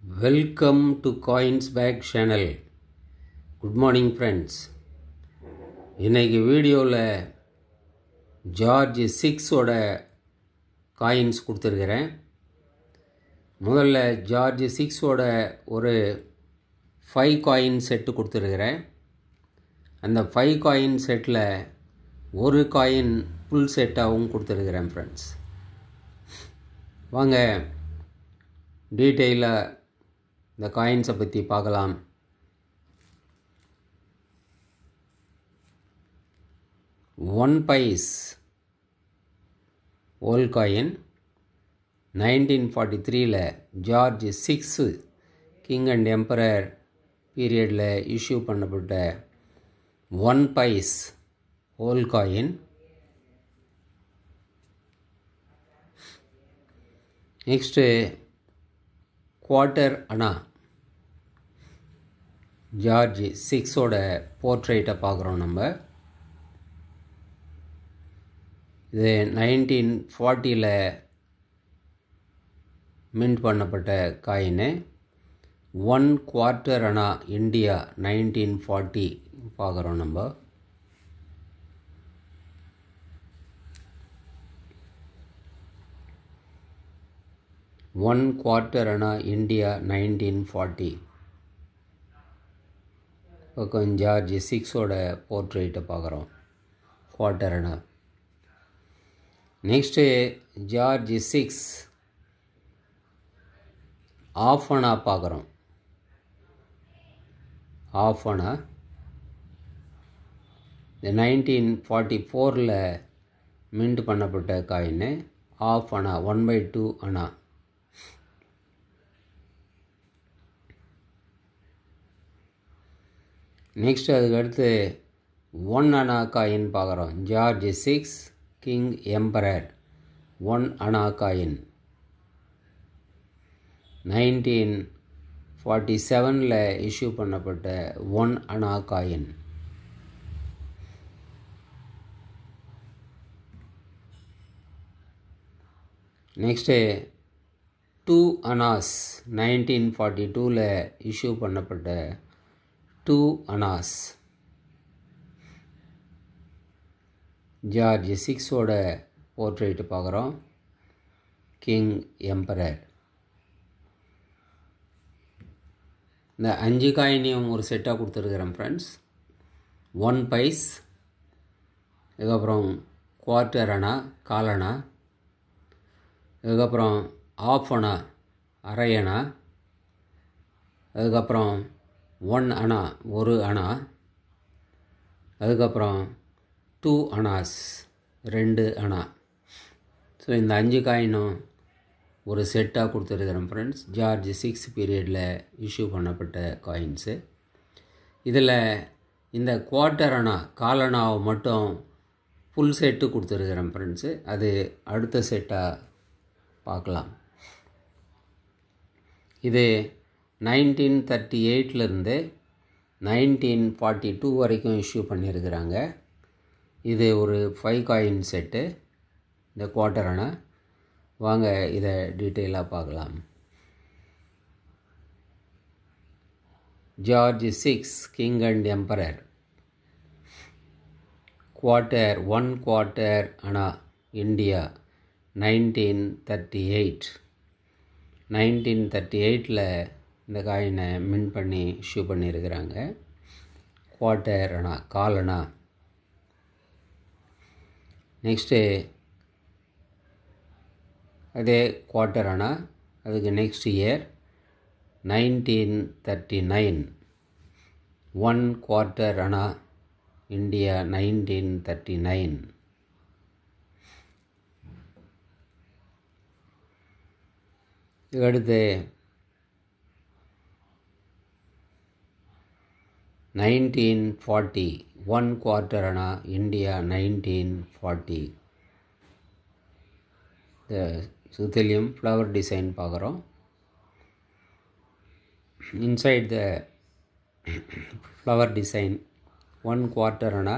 Welcome to Coins Bag channel. Good morning friends. இன்னைக்கு வீடியோவில் George 6 ஓட காயின்ஸ் கொடுத்துருக்கிறேன். முதல்ல ஜார்ஜ் 6 ஓட ஒரு 5 காயின் செட்டு கொடுத்துருக்கிறேன். அந்த 5 காயின் செட்டில் ஒரு காயின் ஃபுல் செட்டாகவும் கொடுத்துருக்கிறேன் ஃப்ரெண்ட்ஸ். வாங்க டீட்டெயிலாக இந்த காயின்ஸை பற்றி பார்க்கலாம். One pice old coin 1943 George 6 king and emperor பீரியடில் இஷ்யூ பண்ணப்பட்ட one pice old coin. Next quarter anna George 6 ஓட போர்ட்ரேட்டை பார்க்குறோம் நம்ம. இது 1940 மின்ட் பண்ணப்பட்ட coin. One quarter anna India 1940 பார்க்குறோம் நம்ம. ஒன் குவார்ட்டர் அணா இந்தியா 1940 பக்கம் ஜார்ஜ் 6 ஓட போர்ட்ரேட்டை பார்க்குறோம் quarter anna. Next George 6 half anna பார்க்குறோம். ஆஃப் அணா 1944 மின்ட் பண்ணப்பட்ட coin. Half anna 1/2 anna. Next அதுக்கு அடுத்து ஒன் அணா காயின் பார்க்குறோம். George 6 king emperor one anna coin 1947 issue பண்ணப்பட்ட one anna coin. Next two annas 1942 issue பண்ணப்பட்ட டூ அனாஸ் ஜார்ஜ் 6 ஓட போர்ட்ரேட்டு பார்க்குறோம் கிங் எம்பரர். இந்த 5 காயினையும் ஒரு செட்டாக கொடுத்துருக்குறேன் ஃப்ரெண்ட்ஸ். ஒன் பைஸ், இதுக்கப்புறம் குவார்ட்டர் அணா காலணா, அதுக்கப்புறம் ஆஃப் அணா அரை அணா, அதுக்கப்புறம் ஒன் அணா ஒரு அணா, அதுக்கப்புறம் டூ அணாஸ் 2 அணா. ஸோ இந்த 5 காயினும் ஒரு செட்டாக கொடுத்துருக்குறேன் ஃப்ரெண்ட்ஸ். ஜார்ஜ் 6 பீரியடில் இஷ்யூ பண்ணப்பட்ட காயின்ஸு. இதில் இந்த குவார்ட்டர் அணா காலணாவை மட்டும் ஃபுல் செட்டு கொடுத்துருக்குறேன் ஃப்ரெண்ட்ஸு. அது அடுத்த செட்டாக பார்க்கலாம். இது 1938 1942 வரைக்கும் இஷ்யூ பண்ணியிருக்கிறாங்க. இது ஒரு 5 காயின் செட்டு இந்த குவார்ட்டர் அணா. வாங்க இதை டீட்டெயிலாக பார்க்கலாம். George 6 king and emperor quarter one quarter anna India 1938 1938 இந்த காயினை மின்ட் பண்ணி இஷ்யூ பண்ணியிருக்கிறாங்க. குவார்ட்டர் அணா காலணா. நெக்ஸ்ட்டு அதே குவார்ட்டர் அணா, அதுக்கு next year 1939 one quarter anna India 1939. அடுத்து 1940 ஒன் குவார்ட்டர் அணா இந்தியா 1940. இந்த சுத்திலையும் ஃப்ளவர் டிசைன் பார்க்குறோம். Inside the flower design one quarter anna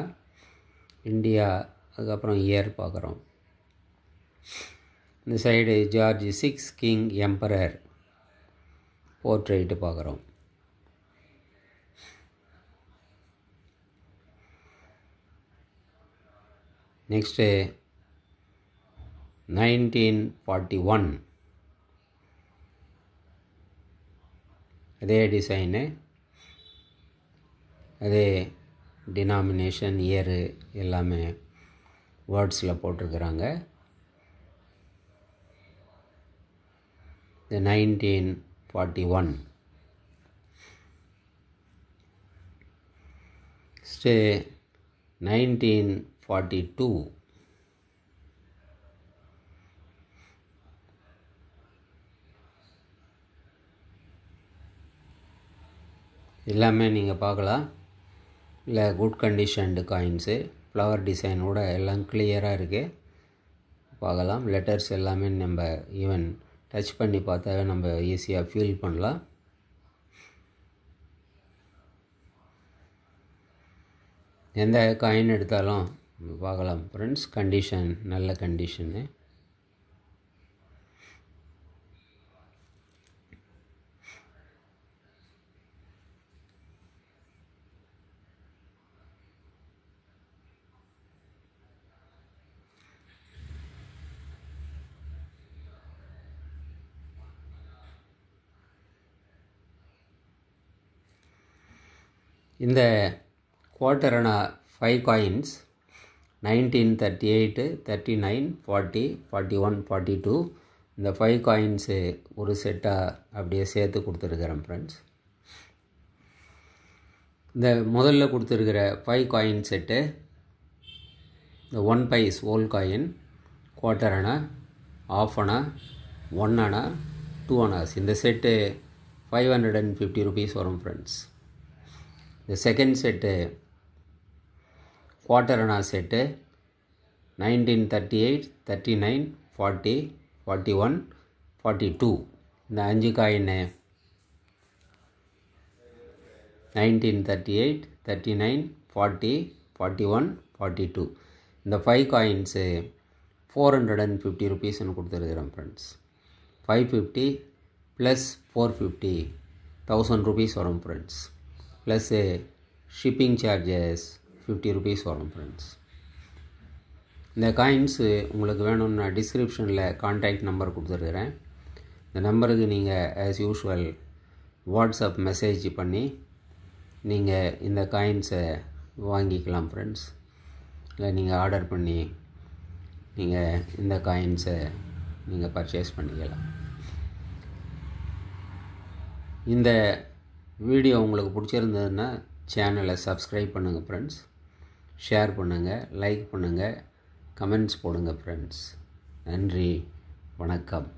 India, அதுக்கப்புறம் இயர் பார்க்குறோம். இந்த side George 6 king emperor portrait பார்க்குறோம். நெக்ஸ்ட்டு 1941 அதே டிசைனு, அதே டினாமினேஷன், இயரு எல்லாமே வேர்ட்ஸில் போட்டிருக்கிறாங்க. The 1941. Stay 1942. எல்லாமே நீங்கள் பார்க்கலாம். இல்லை குட் கண்டிஷன்டு காயின்ஸு, ஃப்ளவர் டிசைனோட எல்லாம் கிளியராக இருக்குது, பார்க்கலாம். லெட்டர்ஸ் எல்லாமே நம்ம ஈவன் டச் பண்ணி பார்த்தாவே நம்ம ஈஸியாக ஃபீல் பண்ணலாம். எந்த காயின் எடுத்தாலும் பார்க்கலாம் ஃப்ரெண்ட்ஸ். கண்டிஷன் நல்ல கண்டிஷனு. இந்த குவார்ட்டர் அணா 5 காயின்ஸ் 1938, 39, 40, 41, 42 இந்த 5 காயின்ஸு ஒரு செட்டாக அப்படியே சேர்த்து கொடுத்துருக்குறேன் ஃப்ரெண்ட்ஸ். இந்த முதல்ல கொடுத்துருக்கிற 5 காயின் செட்டு, இந்த 1 pice old coin, quarter anna, half anna, 1 anna, 2 annas, இந்த செட்டு 550 rupees வரும் ஃப்ரெண்ட்ஸ். இந்த second set quarter anna set 1938, 39, 40, 41, 42 இந்த 5 காயின்னு 1938, 39, 40, 41, 42 இந்த 5 காயின்ஸு 450 rupeesன்னு கொடுத்துருக்குறேன் ஃப்ரெண்ட்ஸ். 550 ப்ளஸ் 450 1000 rupees வரும் friends. Plus shipping charges 50 rupees வரும் ஃப்ரெண்ட்ஸ். இந்த காயின்ஸு உங்களுக்கு வேணும்னா டிஸ்கிரிப்ஷனில் கான்டாக்ட் நம்பர் கொடுத்துருக்குறேன். இந்த நம்பருக்கு நீங்கள் ஆஸ் யூஷுவல் வாட்ஸ்அப் மெசேஜ் பண்ணி நீங்கள் இந்த காயின்ஸை வாங்கிக்கலாம் ஃப்ரெண்ட்ஸ். இல்லை நீங்கள் ஆர்டர் பண்ணி நீங்கள் இந்த காயின்ஸை நீங்கள் பர்ச்சேஸ் பண்ணிக்கலாம். இந்த வீடியோ உங்களுக்கு பிடிச்சிருந்ததுன்னா சேனலை சப்ஸ்கிரைப் பண்ணுங்கள் ஃப்ரெண்ட்ஸ். ஷேர் பண்ணுங்கள், லைக் பண்ணுங்கள், கமெண்ட்ஸ் போடுங்க ஃப்ரெண்ட்ஸ். நன்றி, வணக்கம்.